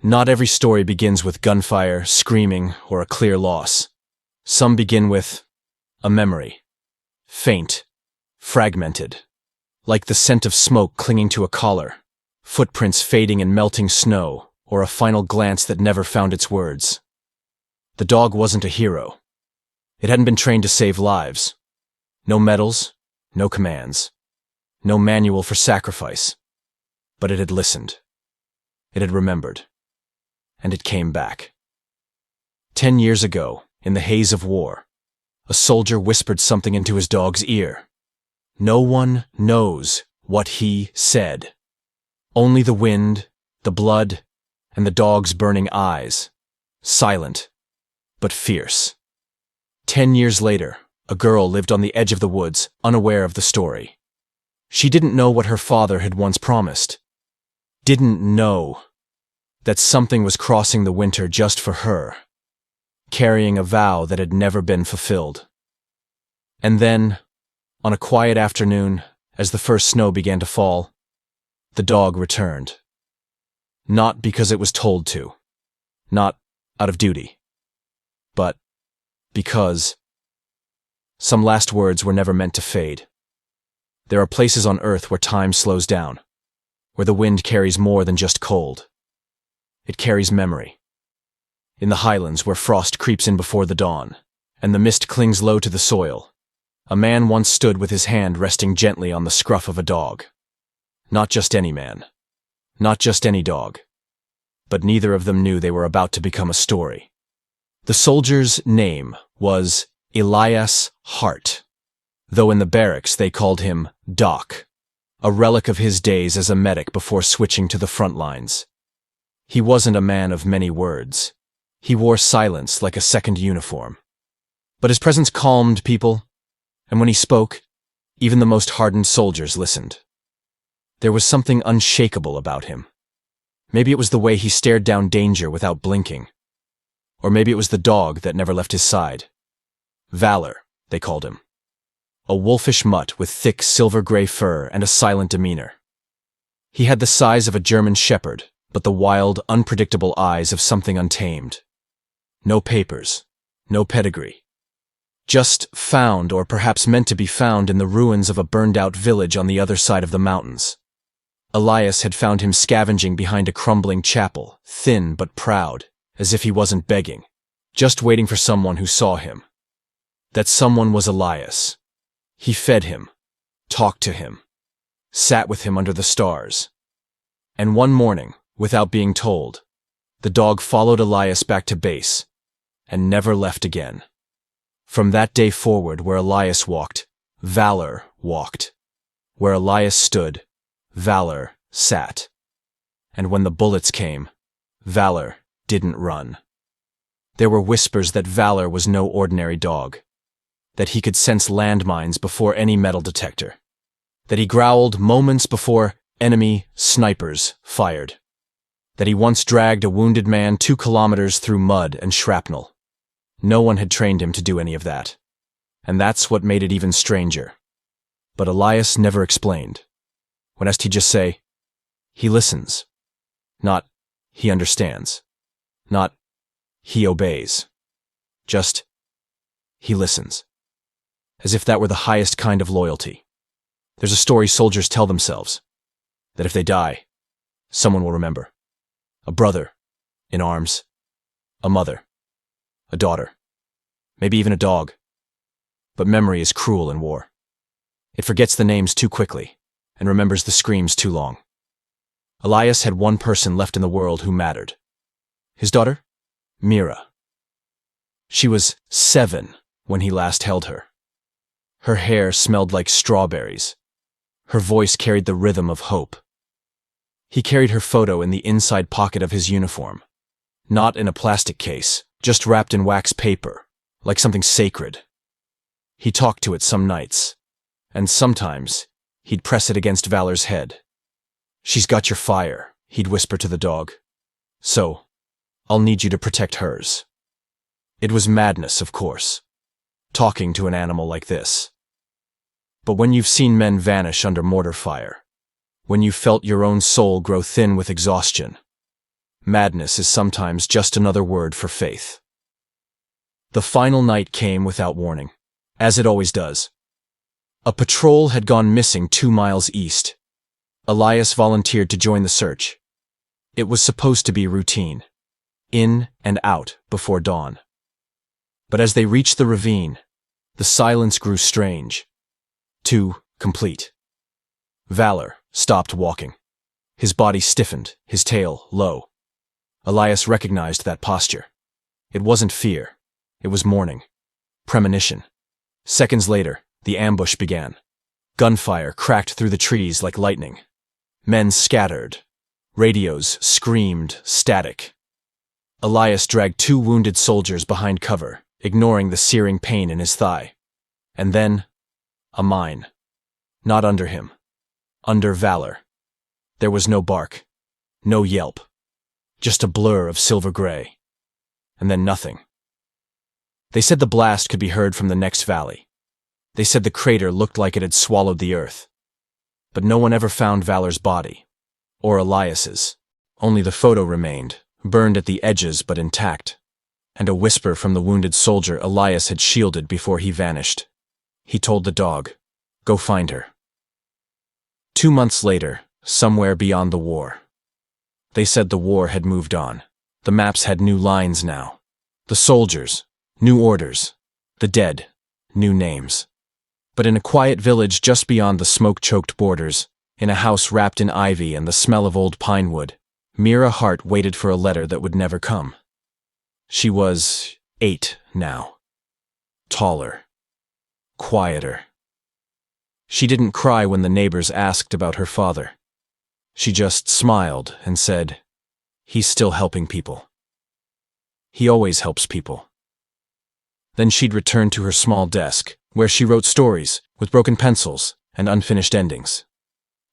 Not every story begins with gunfire, screaming, or a clear loss. Some begin with a memory. Faint, fragmented, like the scent of smoke clinging to a collar, footprints fading in melting snow, or a final glance that never found its words. The dog wasn't a hero. It hadn't been trained to save lives. No medals, no commands, no manual for sacrifice. But it had listened. It had remembered. And it came back. 10 years ago, in the haze of war, a soldier whispered something into his dog's ear. No one knows what he said. Only the wind, the blood, and the dog's burning eyes. Silent, but fierce. 10 years later, a girl lived on the edge of the woods, unaware of the story. She didn't know what her father had once promised. Didn't know that something was crossing the winter just for her, carrying a vow that had never been fulfilled. And then, on a quiet afternoon, as the first snow began to fall, the dog returned. Not because it was told to, not out of duty, but because some last words were never meant to fade. There are places on Earth where time slows down, where the wind carries more than just cold. It carries memory. In the highlands where frost creeps in before the dawn, and the mist clings low to the soil, a man once stood with his hand resting gently on the scruff of a dog. Not just any man. Not just any dog. But neither of them knew they were about to become a story. The soldier's name was Elias Hart, though in the barracks they called him Doc, a relic of his days as a medic before switching to the front lines. He wasn't a man of many words. He wore silence like a second uniform. But his presence calmed people, and when he spoke, even the most hardened soldiers listened. There was something unshakable about him. Maybe it was the way he stared down danger without blinking. Or maybe it was the dog that never left his side. Valor, they called him. A wolfish mutt with thick silver-gray fur and a silent demeanor. He had the size of a German shepherd, but the wild, unpredictable eyes of something untamed. No papers, no pedigree. Just found, or perhaps meant to be found, in the ruins of a burned-out village on the other side of the mountains. Elias had found him scavenging behind a crumbling chapel, thin but proud, as if he wasn't begging, just waiting for someone who saw him. That someone was Elias. He fed him, talked to him, sat with him under the stars. And one morning, without being told, the dog followed Elias back to base, and never left again. From that day forward, where Elias walked, Valor walked. Where Elias stood, Valor sat. And when the bullets came, Valor didn't run. There were whispers that Valor was no ordinary dog, that he could sense landmines before any metal detector, that he growled moments before enemy snipers fired, that he once dragged a wounded man 2 kilometers through mud and shrapnel. No one had trained him to do any of that, and that's what made it even stranger. But Elias never explained. When asked, he'd just say, he listens. Not, he understands. Not, he obeys. Just, he listens. As if that were the highest kind of loyalty. There's a story soldiers tell themselves, that if they die, someone will remember. A brother, in arms, a mother, a daughter, maybe even a dog. But memory is cruel in war. It forgets the names too quickly, and remembers the screams too long. Elias had one person left in the world who mattered. His daughter? Mira. She was 7 when he last held her. Her hair smelled like strawberries. Her voice carried the rhythm of hope. He carried her photo in the inside pocket of his uniform. Not in a plastic case, just wrapped in wax paper, like something sacred. He talked to it some nights, and sometimes he'd press it against Valor's head. She's got your fire, he'd whisper to the dog. So, I'll need you to protect hers. It was madness, of course, talking to an animal like this. But when you've seen men vanish under mortar fire, when you felt your own soul grow thin with exhaustion, Madness is sometimes just another word for faith. The final night came without warning, as it always does. A patrol had gone missing 2 miles east. Elias volunteered to join the search. It was supposed to be routine, in and out before dawn. But as they reached the ravine, the silence grew strange, too complete. Valor stopped walking. His body stiffened, his tail low. Elias recognized that posture. It wasn't fear. It was mourning. Premonition. Seconds later, the ambush began. Gunfire cracked through the trees like lightning. Men scattered. Radios screamed static. Elias dragged 2 wounded soldiers behind cover, ignoring the searing pain in his thigh. And then, a mine. Not under him. Under Valor. There was no bark. No yelp. Just a blur of silver gray. And then nothing. They said the blast could be heard from the next valley. They said the crater looked like it had swallowed the earth. But no one ever found Valor's body. Or Elias's. Only the photo remained, burned at the edges but intact. And a whisper from the wounded soldier Elias had shielded before he vanished. He told the dog, "Go find her." 2 months later, somewhere beyond the war. They said the war had moved on. The maps had new lines now. The soldiers, new orders. The dead, new names. But in a quiet village just beyond the smoke-choked borders, in a house wrapped in ivy and the smell of old pine wood, Mira Hart waited for a letter that would never come. She was 8 now. Taller. Quieter. She didn't cry when the neighbors asked about her father. She just smiled and said, "He's still helping people. He always helps people." Then she'd return to her small desk, where she wrote stories with broken pencils and unfinished endings.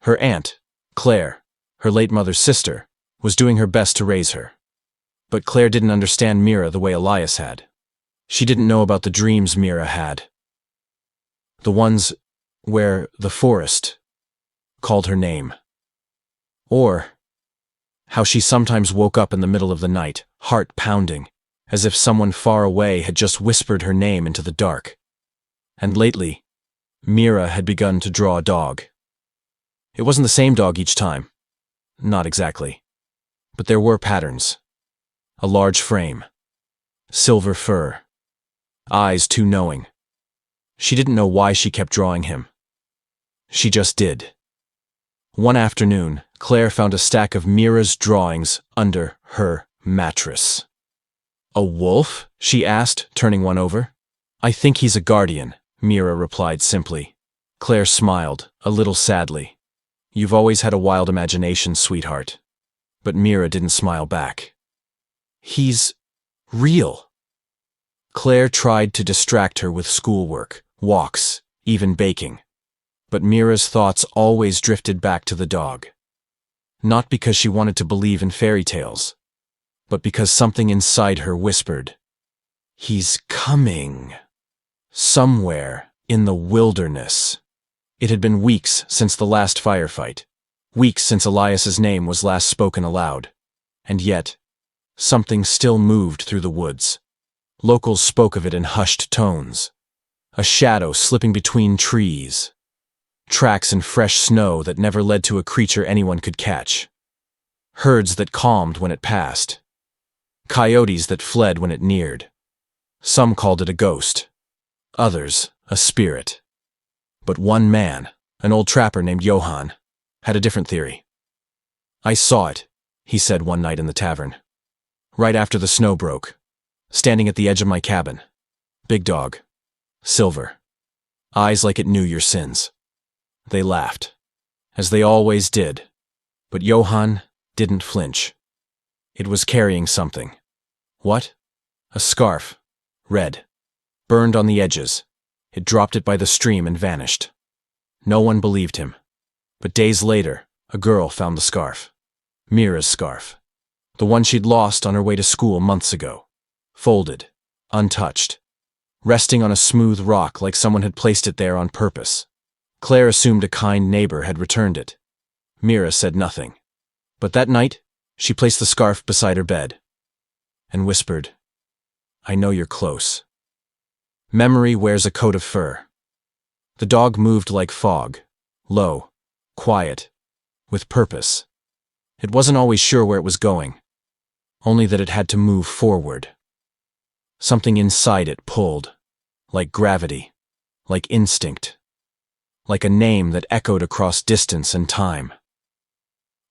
Her aunt, Claire, her late mother's sister, was doing her best to raise her. But Claire didn't understand Mira the way Elias had. She didn't know about the dreams Mira had. The ones where the forest called her name. Or how she sometimes woke up in the middle of the night, heart pounding, as if someone far away had just whispered her name into the dark. And lately, Mira had begun to draw a dog. It wasn't the same dog each time. Not exactly. But there were patterns. A large frame. Silver fur. Eyes too knowing. She didn't know why she kept drawing him. She just did. One afternoon, Claire found a stack of Mira's drawings under her mattress. "A wolf?" she asked, turning one over. "I think he's a guardian," Mira replied simply. Claire smiled, a little sadly. "You've always had a wild imagination, sweetheart." But Mira didn't smile back. "He's real." Claire tried to distract her with schoolwork, walks, even baking. But Mira's thoughts always drifted back to the dog. Not because she wanted to believe in fairy tales, but because something inside her whispered, "He's coming." Somewhere in the wilderness. It had been weeks since the last firefight. Weeks since Elias's name was last spoken aloud. And yet, something still moved through the woods. Locals spoke of it in hushed tones. A shadow slipping between trees. Tracks in fresh snow that never led to a creature anyone could catch. Herds that calmed when it passed. Coyotes that fled when it neared. Some called it a ghost. Others, a spirit. But one man, an old trapper named Johann, had a different theory. "I saw it," he said one night in the tavern. "Right after the snow broke. Standing at the edge of my cabin. Big dog. Silver. Eyes like it knew your sins." They laughed, as they always did, but Johann didn't flinch. It was carrying something. What? A scarf. Red. Burned on the edges. It dropped it by the stream and vanished. No one believed him. But days later, a girl found the scarf. Mira's scarf. The one she'd lost on her way to school months ago. Folded. Untouched. Resting on a smooth rock like someone had placed it there on purpose. Claire assumed a kind neighbor had returned it. Mira said nothing. But that night, She placed the scarf beside her bed and whispered, "I know you're close." Memory wears a coat of fur. The dog moved like fog, low, quiet, with purpose. It wasn't always sure where it was going, only that it had to move forward. Something inside it pulled, like gravity, like instinct, like a name that echoed across distance and time.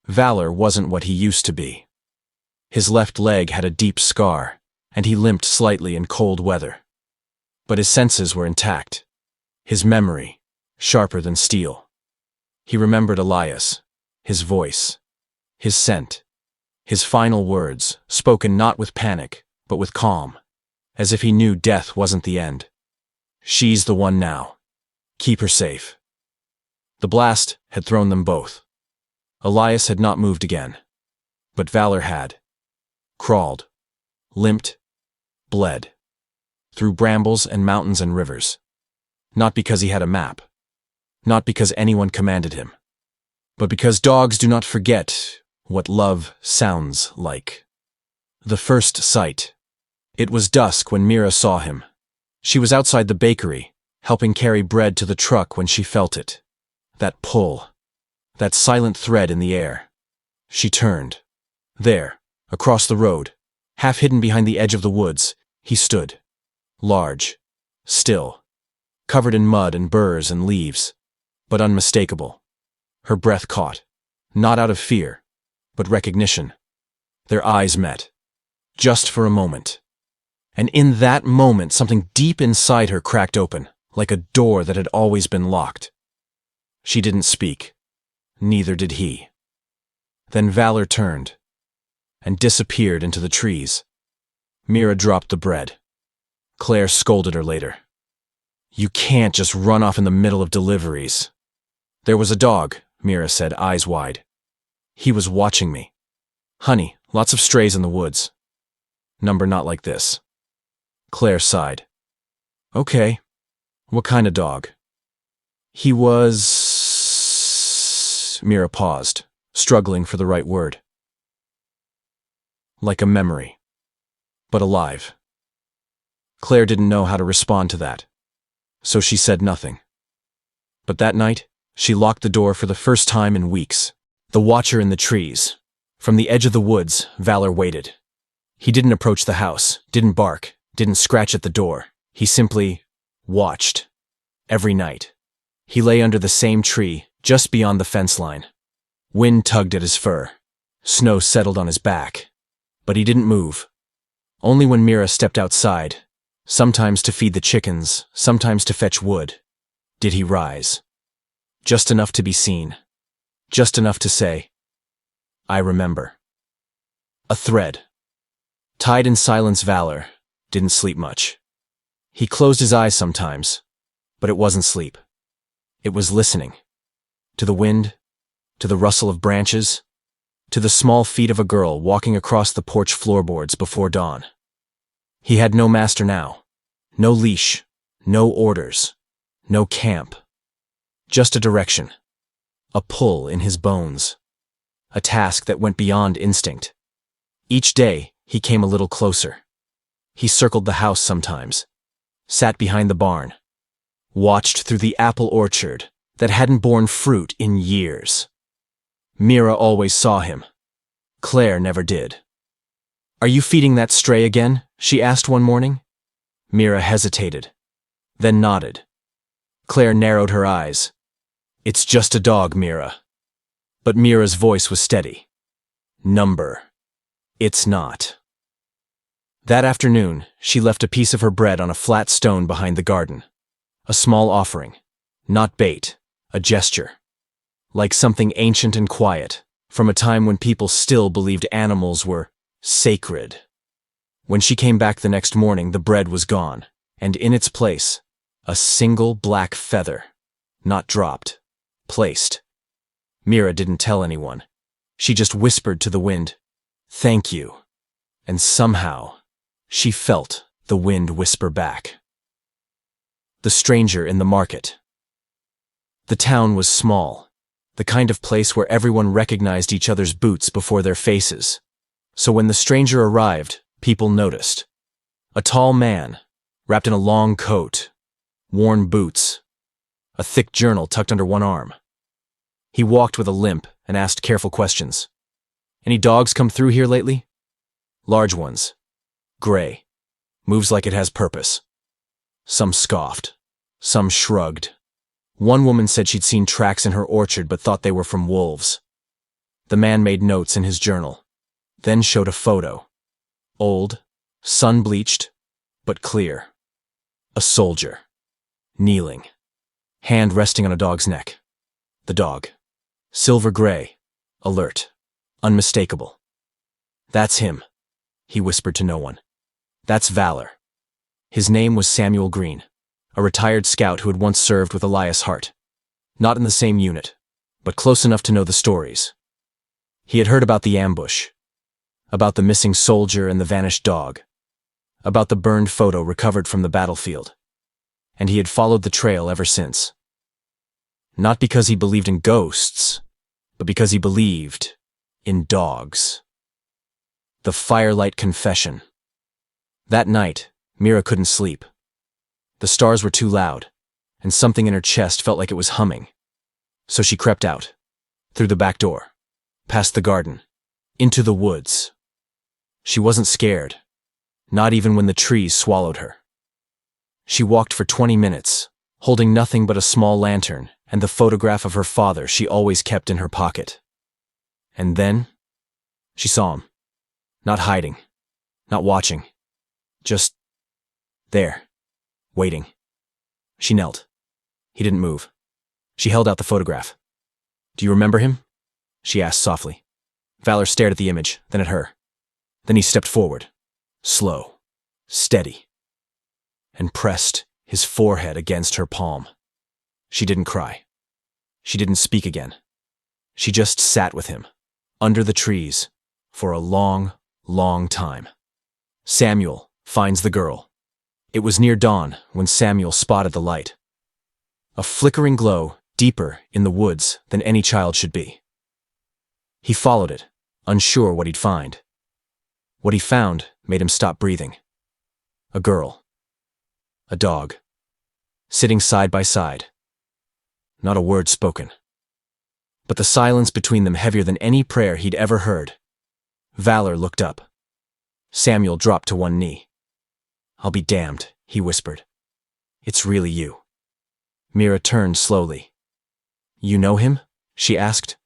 Valor wasn't what he used to be. His left leg had a deep scar, and he limped slightly in cold weather. But his senses were intact. His memory, sharper than steel. He remembered Elias, his voice, his scent, his final words, spoken not with panic, but with calm, as if he knew death wasn't the end. She's the one now. Keep her safe. The blast had thrown them both. Elias had not moved again, but Valor had. Crawled, limped, bled, through brambles and mountains and rivers. Not because he had a map, not because anyone commanded him, but because dogs do not forget what love sounds like. The first sight. It was dusk when Mira saw him. She was outside the bakery, helping carry bread to the truck when she felt it. That pull. That silent thread in the air. She turned. There, across the road, half hidden behind the edge of the woods, he stood. Large, still, covered in mud and burrs and leaves, but unmistakable. Her breath caught, not out of fear, but recognition. Their eyes met, just for a moment. And in that moment, something deep inside her cracked open, like a door that had always been locked. She didn't speak. Neither did he. Then Valor turned and disappeared into the trees. Mira dropped the bread. Claire scolded her later. "You can't just run off in the middle of deliveries." "There was a dog," Mira said, eyes wide. "He was watching me. Honey, lots of strays in the woods. Number not like this." Claire sighed. "Okay. What kind of dog?" "He was..." Mira paused, struggling for the right word. "Like a memory. But alive." Claire didn't know how to respond to that, so she said nothing. But that night, she locked the door for the first time in weeks. The watcher in the trees. From the edge of the woods, Valor waited. He didn't approach the house, didn't bark, didn't scratch at the door. He simply watched. Every night. He lay under the same tree, just beyond the fence line. Wind tugged at his fur. Snow settled on his back. But he didn't move. Only when Mira stepped outside, sometimes to feed the chickens, sometimes to fetch wood, did he rise. Just enough to be seen. Just enough to say, "I remember." A thread. Tied in silence, Valor didn't sleep much. He closed his eyes sometimes, but it wasn't sleep. It was listening. To the wind, to the rustle of branches, to the small feet of a girl walking across the porch floorboards before dawn. He had no master now. No leash. No orders. No camp. Just a direction. A pull in his bones. A task that went beyond instinct. Each day, he came a little closer. He circled the house sometimes. Sat behind the barn. Watched through the apple orchard that hadn't borne fruit in years. Mira always saw him. Claire never did. "Are you feeding that stray again?" she asked one morning. Mira hesitated, then nodded. Claire narrowed her eyes. "It's just a dog, Mira." But Mira's voice was steady. "Number. It's not." That afternoon, she left a piece of her bread on a flat stone behind the garden. A small offering. Not bait. A gesture. Like something ancient and quiet, from a time when people still believed animals were sacred. When she came back the next morning, the bread was gone, and in its place, a single black feather. Not dropped. Placed. Mira didn't tell anyone. She just whispered to the wind, "Thank you." And somehow, she felt the wind whisper back. The stranger in the market. The town was small, the kind of place where everyone recognized each other's boots before their faces. So when the stranger arrived, people noticed. A tall man, wrapped in a long coat, worn boots, a thick journal tucked under one arm. He walked with a limp and asked careful questions. "Any dogs come through here lately?" "Large ones. Gray. Moves like it has purpose." Some scoffed. Some shrugged. One woman said she'd seen tracks in her orchard but thought they were from wolves. The man made notes in his journal, then showed a photo. Old, sun-bleached, but clear. A soldier. Kneeling. Hand resting on a dog's neck. The dog. Silver gray. Alert. Unmistakable. "That's him," he whispered to no one. "That's Valor." His name was Samuel Green, a retired scout who had once served with Elias Hart. Not in the same unit, but close enough to know the stories. He had heard about the ambush, about the missing soldier and the vanished dog, about the burned photo recovered from the battlefield, and he had followed the trail ever since. Not because he believed in ghosts, but because he believed in dogs. The Firelight Confession. That night, Mira couldn't sleep. The stars were too loud, and something in her chest felt like it was humming. So she crept out, through the back door, past the garden, into the woods. She wasn't scared, not even when the trees swallowed her. She walked for 20 minutes, holding nothing but a small lantern and the photograph of her father she always kept in her pocket. And then, she saw him. Not hiding, not watching, just there, waiting. She knelt. He didn't move. She held out the photograph. "Do you remember him?" she asked softly. Valor stared at the image, then at her. Then he stepped forward, slow, steady, and pressed his forehead against her palm. She didn't cry. She didn't speak again. She just sat with him, under the trees, for a long, long time. Samuel finds the girl. It was near dawn when Samuel spotted the light. A flickering glow deeper in the woods than any child should be. He followed it, unsure what he'd find. What he found made him stop breathing. A girl. A dog. Sitting side by side. Not a word spoken. But the silence between them heavier than any prayer he'd ever heard. Valor looked up. Samuel dropped to one knee. "I'll be damned," he whispered. "It's really you." Mira turned slowly. "You know him?" she asked.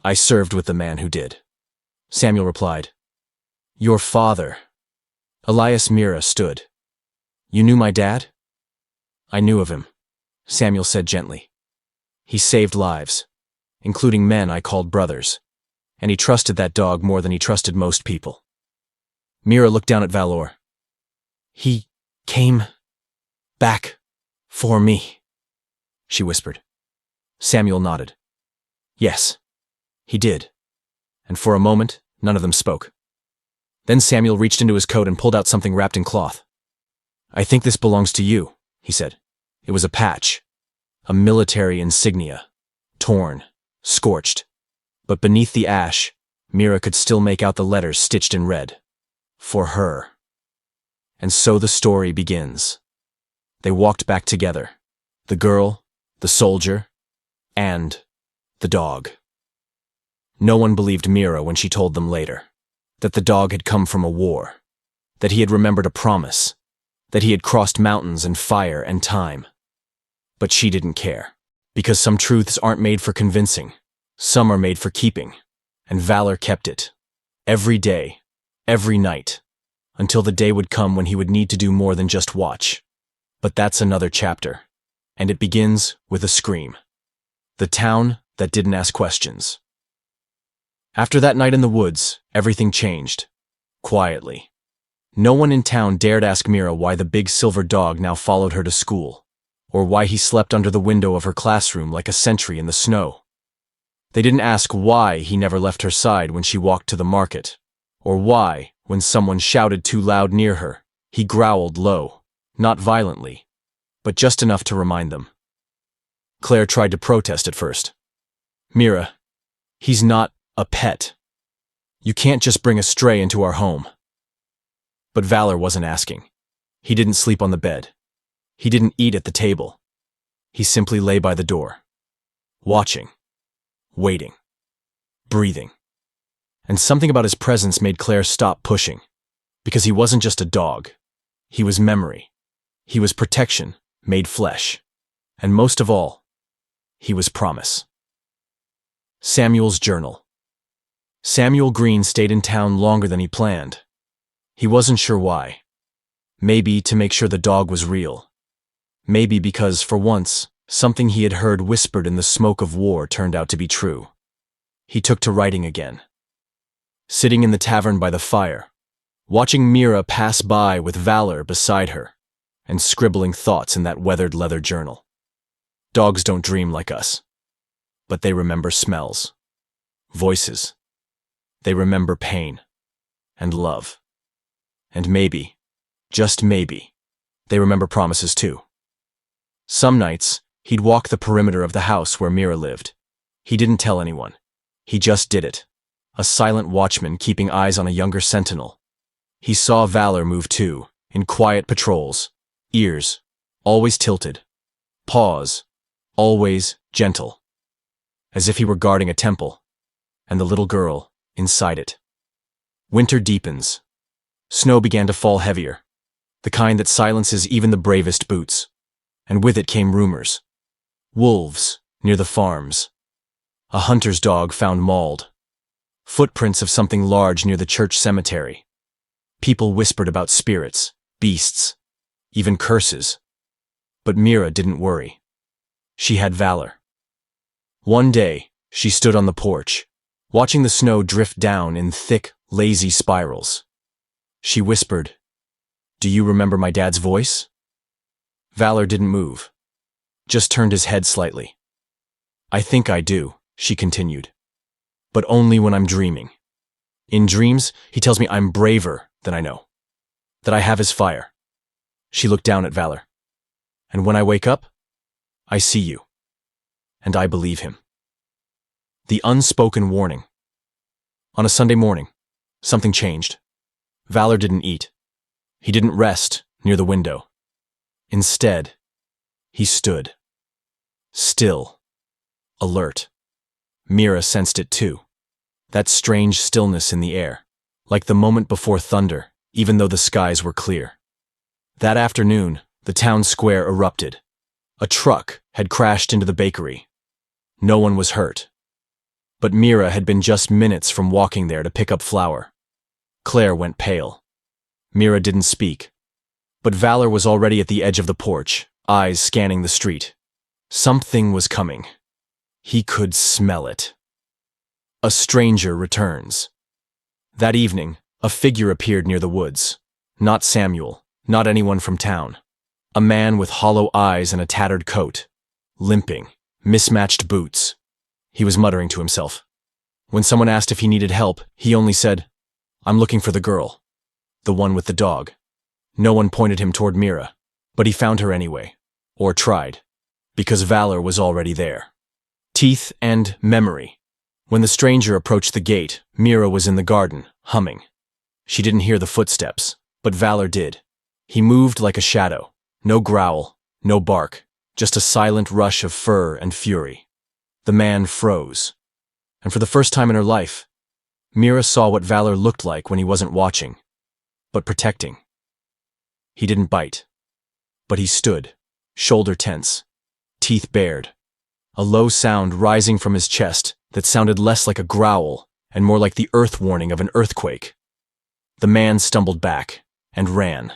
"I served with the man who did." Samuel replied. "Your father." Elias Mira stood. "You knew my dad?" "I knew of him," Samuel said gently. "He saved lives, including men I called brothers, and he trusted that dog more than he trusted most people." Mira looked down at Valor. "He came back for me," she whispered. Samuel nodded. "Yes, he did." And for a moment, none of them spoke. Then Samuel reached into his coat and pulled out something wrapped in cloth. "I think this belongs to you," he said. It was a patch, a military insignia, torn, scorched. But beneath the ash, Mira could still make out the letters stitched in red. For her. And so the story begins. They walked back together. The girl, the soldier, and the dog. No one believed Mira when she told them later that the dog had come from a war, that he had remembered a promise, that he had crossed mountains and fire and time. But she didn't care, because some truths aren't made for convincing. Some are made for keeping, and Valor kept it. Every day, every night, until the day would come when he would need to do more than just watch. But that's another chapter, and it begins with a scream. The town that didn't ask questions. After that night in the woods, everything changed. Quietly. No one in town dared ask Mira why the big silver dog now followed her to school, or why he slept under the window of her classroom like a sentry in the snow. They didn't ask why he never left her side when she walked to the market, or why, when someone shouted too loud near her, he growled low, not violently, but just enough to remind them. Claire tried to protest at first. Mira, he's not a pet. You can't just bring a stray into our home. But Valor wasn't asking. He didn't sleep on the bed. He didn't eat at the table. He simply lay by the door, watching, waiting, breathing. And something about his presence made Claire stop pushing. Because he wasn't just a dog. He was memory. He was protection, made flesh. And most of all, he was promise. Samuel's journal. Samuel Green stayed in town longer than he planned. He wasn't sure why. Maybe to make sure the dog was real. Maybe because, for once, something he had heard whispered in the smoke of war turned out to be true. He took to writing again. Sitting in the tavern by the fire, watching Mira pass by with Valor beside her, and scribbling thoughts in that weathered leather journal. Dogs don't dream like us, but they remember smells, voices. They remember pain and love. And maybe, just maybe, they remember promises too. Some nights, he'd walk the perimeter of the house where Mira lived. He didn't tell anyone. He just did it. A silent watchman keeping eyes on a younger sentinel. He saw Valor move too, in quiet patrols, ears always tilted, paws always gentle, as if he were guarding a temple, and the little girl inside it. Winter deepens. Snow began to fall heavier, the kind that silences even the bravest boots. And with it came rumors. Wolves near the farms. A hunter's dog found mauled. Footprints of something large near the church cemetery. People whispered about spirits, beasts, even curses. But Mira didn't worry. She had Valor. One day, she stood on the porch, watching the snow drift down in thick, lazy spirals. She whispered, "Do you remember my dad's voice?" Valor didn't move, just turned his head slightly. "I think I do," she continued. "But only when I'm dreaming. In dreams, he tells me I'm braver than I know, that I have his fire." She looked down at Valor. "And when I wake up, I see you. And I believe him." The unspoken warning. On a Sunday morning, something changed. Valor didn't eat. He didn't rest near the window. Instead, he stood. Still. Alert. Mira sensed it too. That strange stillness in the air, like the moment before thunder, even though the skies were clear. That afternoon, the town square erupted. A truck had crashed into the bakery. No one was hurt. But Mira had been just minutes from walking there to pick up flour. Claire went pale. Mira didn't speak. But Valor was already at the edge of the porch, eyes scanning the street. Something was coming. He could smell it. A stranger returns. That evening, a figure appeared near the woods. Not Samuel, not anyone from town. A man with hollow eyes and a tattered coat. Limping, mismatched boots. He was muttering to himself. When someone asked if he needed help, he only said, "I'm looking for the girl. The one with the dog." No one pointed him toward Mira, but he found her anyway. Or tried. Because Valor was already there. Teeth and memory. When the stranger approached the gate, Mira was in the garden, humming. She didn't hear the footsteps, but Valor did. He moved like a shadow. No growl, no bark, just a silent rush of fur and fury. The man froze. And for the first time in her life, Mira saw what Valor looked like when he wasn't watching, but protecting. He didn't bite, but he stood, shoulder tense, teeth bared, a low sound rising from his chest that sounded less like a growl and more like the earth warning of an earthquake. The man stumbled back and ran.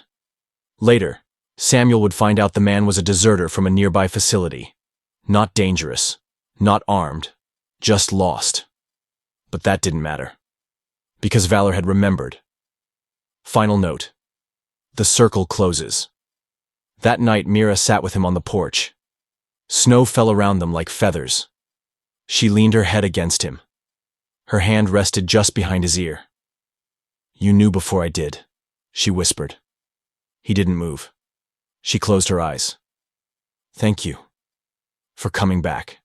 Later, Samuel would find out the man was a deserter from a nearby facility. Not dangerous, not armed, just lost. But that didn't matter, because Valor had remembered. Final note. The circle closes. That night, Mira sat with him on the porch. Snow fell around them like feathers. She leaned her head against him. Her hand rested just behind his ear. "You knew before I did," she whispered. He didn't move. She closed her eyes. "Thank you for coming back."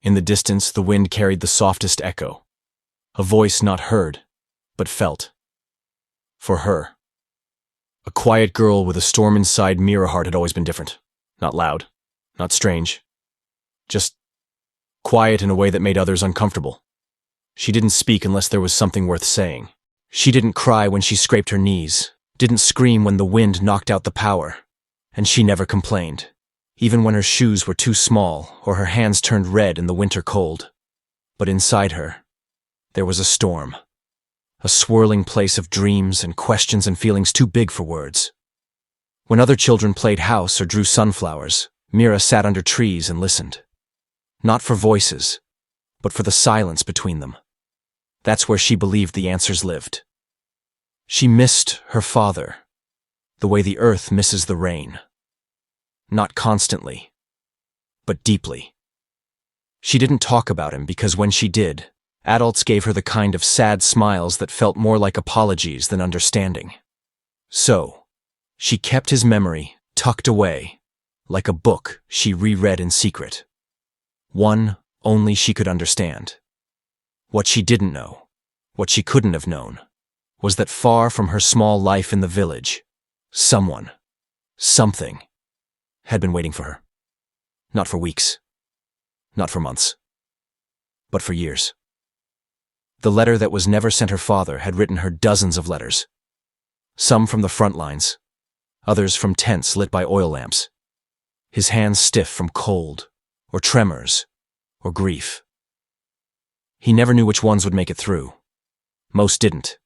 In the distance, the wind carried the softest echo. A voice not heard, but felt. For her. A quiet girl with a storm inside Mira heart had always been different. Not loud, not strange. Just quiet in a way that made others uncomfortable. She didn't speak unless there was something worth saying. She didn't cry when she scraped her knees, didn't scream when the wind knocked out the power. And she never complained, even when her shoes were too small or her hands turned red in the winter cold. But inside her, there was a storm. A swirling place of dreams and questions and feelings too big for words. When other children played house or drew sunflowers, Mira sat under trees and listened. Not for voices, but for the silence between them. That's where she believed the answers lived. She missed her father, the way the earth misses the rain. Not constantly, but deeply. She didn't talk about him because when she did, adults gave her the kind of sad smiles that felt more like apologies than understanding. So, she kept his memory tucked away, like a book she reread in secret. One only she could understand. What she didn't know, what she couldn't have known, was that far from her small life in the village, someone, something, had been waiting for her. Not for weeks, not for months, but for years. The letter that was never sent her father had written her dozens of letters. Some from the front lines, others from tents lit by oil lamps. His hands stiff from cold, or tremors, or grief. He never knew which ones would make it through. Most didn't.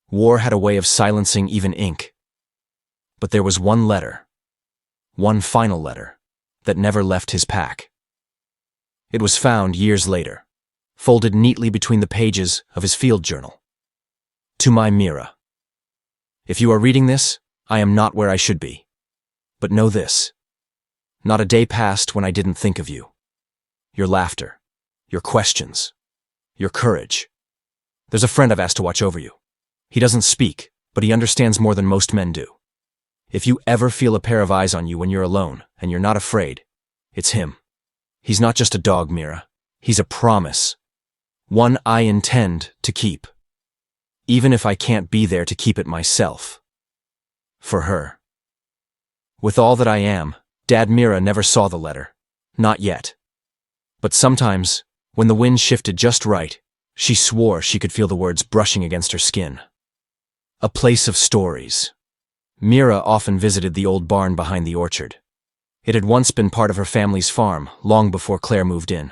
War had a way of silencing even ink. But there was one letter, one final letter, that never left his pack. It was found years later, folded neatly between the pages of his field journal. To my Mira. If you are reading this, I am not where I should be. But know this. Not a day passed when I didn't think of you. Your laughter, your questions, your courage. There's a friend I've asked to watch over you. He doesn't speak, but he understands more than most men do. If you ever feel a pair of eyes on you when you're alone and you're not afraid, it's him. He's not just a dog, Mira. He's a promise. One I intend to keep. Even if I can't be there to keep it myself. For her. With all that I am, Dad Mira never saw the letter. Not yet. But sometimes, when the wind shifted just right, she swore she could feel the words brushing against her skin. A place of stories. Mira often visited the old barn behind the orchard. It had once been part of her family's farm, long before Claire moved in.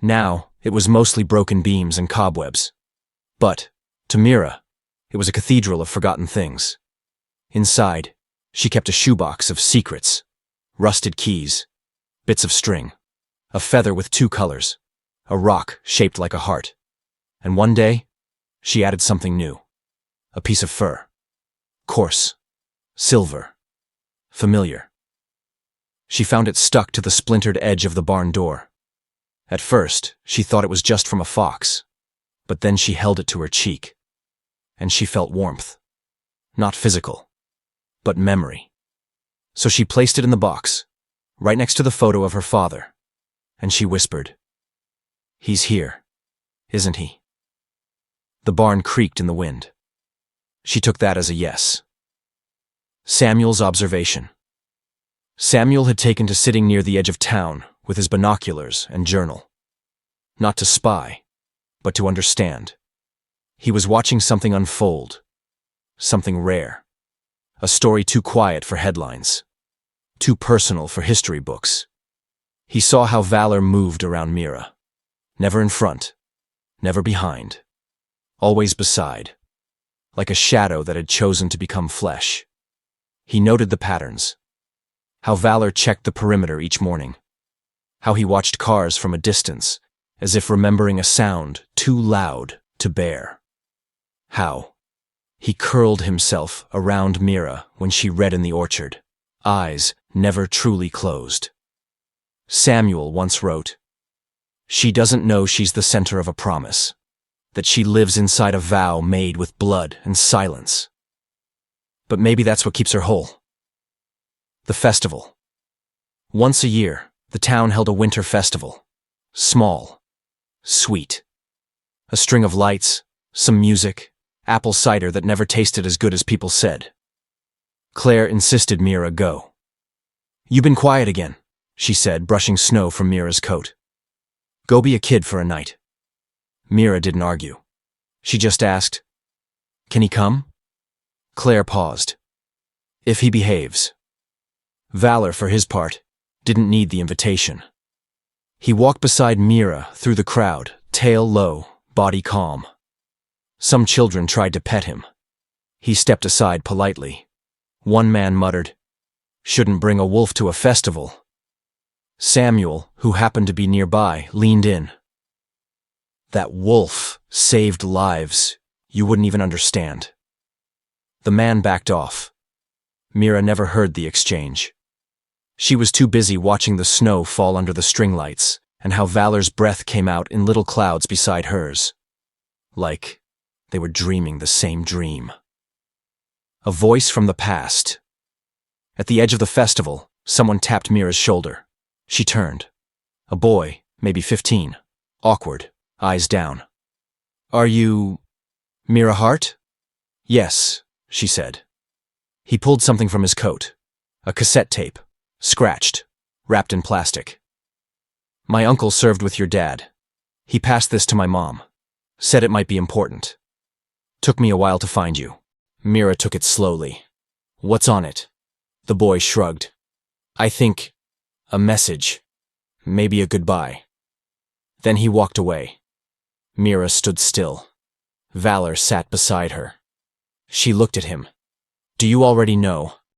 Now, it was mostly broken beams and cobwebs. But, to Mira, it was a cathedral of forgotten things. Inside, she kept a shoebox of secrets, rusted keys, bits of string, a feather with 2 colors, a rock shaped like a heart. And one day, she added something new. A piece of fur. Coarse. Silver. Familiar. She found it stuck to the splintered edge of the barn door. At first, she thought it was just from a fox, but then she held it to her cheek, and she felt warmth. Not physical, but memory. So she placed it in the box, right next to the photo of her father, and she whispered, "He's here, isn't he?" The barn creaked in the wind. She took that as a yes. Samuel's observation. Samuel had taken to sitting near the edge of town with his binoculars and journal. Not to spy, but to understand. He was watching something unfold. Something rare. A story too quiet for headlines. Too personal for history books. He saw how valor moved around Mira. Never in front. Never behind. Always beside. Like a shadow that had chosen to become flesh. He noted the patterns. How valor checked the perimeter each morning. How he watched cars from a distance, as if remembering a sound too loud to bear. How he curled himself around Mira when she read in the orchard, eyes never truly closed. Samuel once wrote, "She doesn't know she's the center of a promise, that she lives inside a vow made with blood and silence. But maybe that's what keeps her whole." The festival. Once a year, the town held a winter festival. Small. Sweet. A string of lights, some music, apple cider that never tasted as good as people said. Claire insisted Mira go. "You've been quiet again," she said, brushing snow from Mira's coat. "Go be a kid for a night." Mira didn't argue. She just asked, "Can he come?" Claire paused. "If he behaves." Valor, for his part, didn't need the invitation. He walked beside Mira through the crowd, tail low, body calm. Some children tried to pet him. He stepped aside politely. One man muttered, "Shouldn't bring a wolf to a festival." Samuel, who happened to be nearby, leaned in. "That wolf saved lives. You wouldn't even understand." The man backed off. Mira never heard the exchange. She was too busy watching the snow fall under the string lights and how Valor's breath came out in little clouds beside hers. Like they were dreaming the same dream. A voice from the past. At the edge of the festival, someone tapped Mira's shoulder. She turned. A boy, maybe 15, awkward, eyes down. "Are you Mira Hart?" "Yes," she said. He pulled something from his coat. A cassette tape, scratched, wrapped in plastic. "My uncle served with your dad. He passed this to my mom. Said it might be important. Took me a while to find you." Mira took it slowly. "What's on it?" The boy shrugged. "I think a message. Maybe a goodbye." Then he walked away. Mira stood still. Valor sat beside her. She looked at him. "Do you already know?"